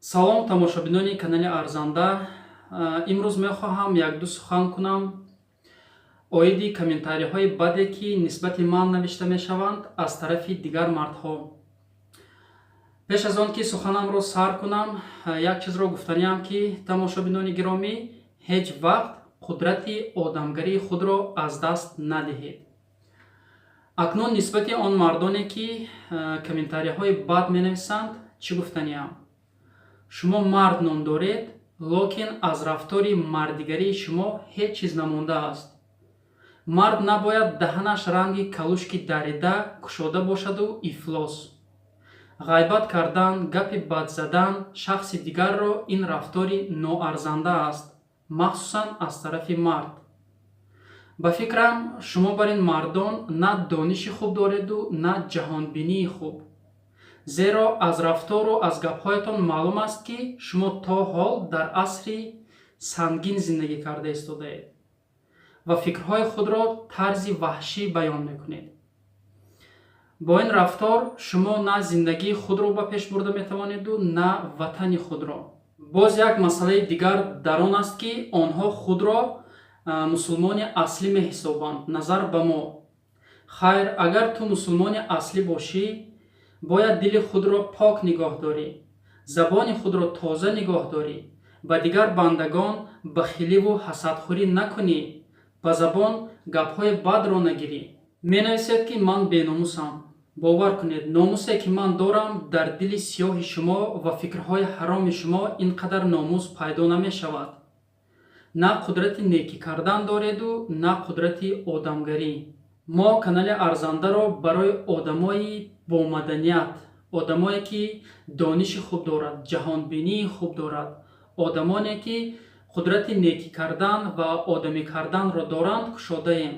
салом тамошобинони канали Арзанда. Имрӯз мехоҳам як-ду сухан кунам оиди комментариҳои баде ки нисбати ман навишта мешаванд аз тарафи дигар мардҳо. пеш аз он ки суханамро сар кунам, як чизро гуфтаниам ки тамошобинони гиромӣ, ҳеҷ вақт қудрати одамгарии худро аз даст надиҳед. акнун нисбати он мардоне ки комментариҳои бад менависанд чӣ гуфтаниам? шумо мард ном доред, локин аз рафтори мардигарии шумо ҳеҷ чиз намондааст. мард набояд даҳанаш ранги калушки дарида кушода бошаду ифлос. ғайбат кардан, гапи бад задан шахси дигарро ин рафтори ноарзанда аст, махсусан аз тарафи мард. ба фикрам шумо бар ин мардон на дониши хуб дореду на ҷаҳонбинии хуб. зеро аз рафтору аз гапҳоятон маълум аст ки шумо то ҳол дар асри сангин зиндагӣ карда истодаед ва фикрҳои худро тарзи ваҳшӣ баён мекунед. бо ин рафтор шумо на зиндагии худро ба пеш бурда метавонеду на ватани худро. боз як масъалаи дигар дар он аст ки онҳо худро мусулмони аслӣ меҳисобанд назар ба мо. хайр, агар ту мусулмони аслӣ бошӣ, бояд дили худро пок нигоҳ дорӣ, забони худро тоза нигоҳ дорӣ, ба дигар бандагон бахиливу ҳасадхӯрӣ накунӣ, ба забон гапҳои бадро нагирӣ. менависед ки ман беномусам. бовар кунед, номусе ки ман дорам дар дили сиёҳи шумо ва фикрҳои ҳароми шумо ин қадар номус пайдо намешавад. на қудрати некӣ кардан дореду на қудрати одамгарӣ. мо канали Арзандаро барои одамои бомаданият, одамое ки дониши хуб дорад, ҷаҳонбинии хуб дорад, одамоне ки қудрати некӣ кардан ва одамӣ карданро доранд кушодаем,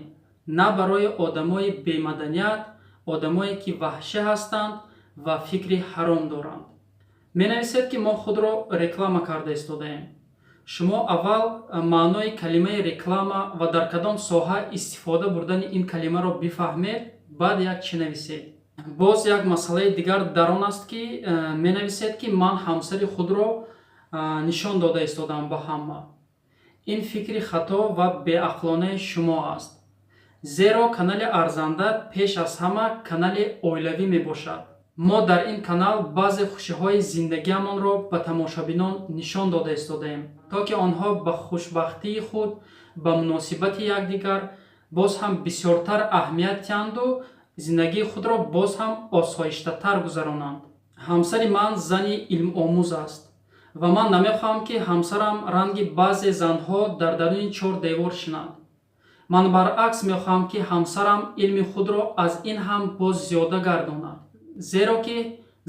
на барои одамои бемаданият, одамое ки ваҳшӣ ҳастанд ва фикри ҳаром доранд. менависед ки мо худро реклама карда истодаем. шумо аввал маънои калимаи реклама ва дар кадом соҳа истифода бурдани ин калимаро бифаҳмед, баъд як чӣ нависед. боз як масъалаи дигар дар он аст ки менависед ки ман ҳамсари худро нишон дода истодам ба ҳама. ин фикри хато ва беақлонаи шумо аст. зеро канали Арзанда пеш аз ҳама канали оилавӣ мебошад. мо дар ин канал баъзе хушиҳои зиндагиамонро ба тамошобинон нишон дода истодаем, то ки онҳо ба хушбахтии худ, ба муносибати якдигар боз ҳам бисёртар аҳамият диҳанду зиндагии худро боз ҳам осоиштатар гузаронанд. ҳамсари ман зани илмомӯз аст ва ман намехоҳам ки ҳамсарам ранги баъзе занҳо дар даруни чор девор шинад. ман баръакс мехоҳам ки ҳамсарам илми худро аз ин ҳам боз зиёда гардонад, зеро ки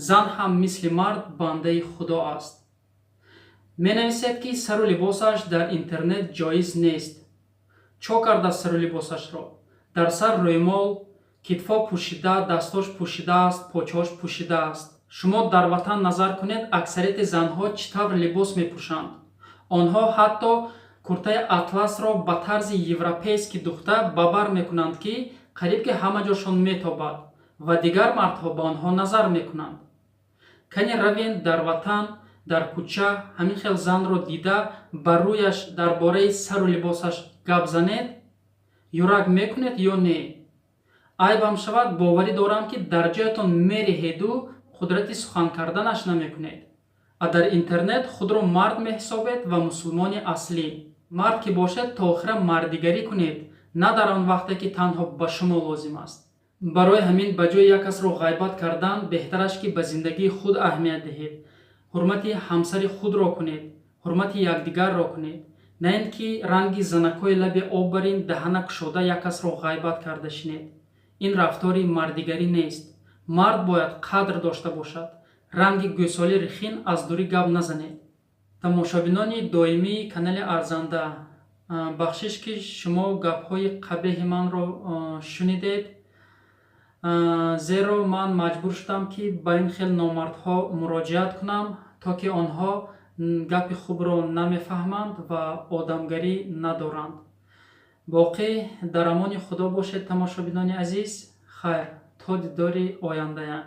зан ҳам мисли мард бандаи худо аст. менависед ки сару либосаш дар интернет ҷоиз нест. чо карда сару либосашро? дар сар рӯймол, китфо пӯшида, дастош пӯшида аст, почаҳош пӯшида аст. шумо дар ватан назар кунед, аксарияти занҳо чӣ тавр либос мепӯшанд. онҳо ҳатто куртаи атласро ба тарзи европейски духта ба бар мекунанд ки қариб ки ҳама ҷошон метобад ва дигар мардҳо ба онҳо назар мекунанд. кани равен дар ватан, дар кӯча ҳамин хел занро дида ба рӯяш дар бораи сару либосаш гап занед, юрак мекунед ё не? айбам шавад, боварӣ дорам ки дар ҷоятон мериҳеду қудрати сухан карданаш намекунед. а дар интернет худро мард меҳисобед ва мусулмони аслӣ. мард ки бошед то охира мардигарӣ кунед, на дар он вақте ки танҳо ба шумо лозим аст. барои ҳамин ба ҷои як касро ғайбат кардан беҳтараш ки ба зиндагии худ аҳамият диҳед. ҳурмати ҳамсари худро кунед, ҳурмати якдигарро кунед, на ин ки ранги занакҳои лаби об барин даҳана кушода як касро ғайбат карда шинед. ин рафтори мардигарӣ нест. мард бояд қадр дошта бошад. ранги гӯсоли рихин аз дурӣ гап назанед. тамошобинони доимии канали Арзанда, бахшиш ки шумо гапҳои қабеҳи манро шунидед. зеро ман маҷбур шудам ки ба ин хел номардҳо муроҷиат кунам, то ки онҳо гапи хубро намефаҳманд ва одамгарӣ надоранд. боқӣ дар амони худо бошед тамошобинони азиз. хайр, то дидори ояндаям.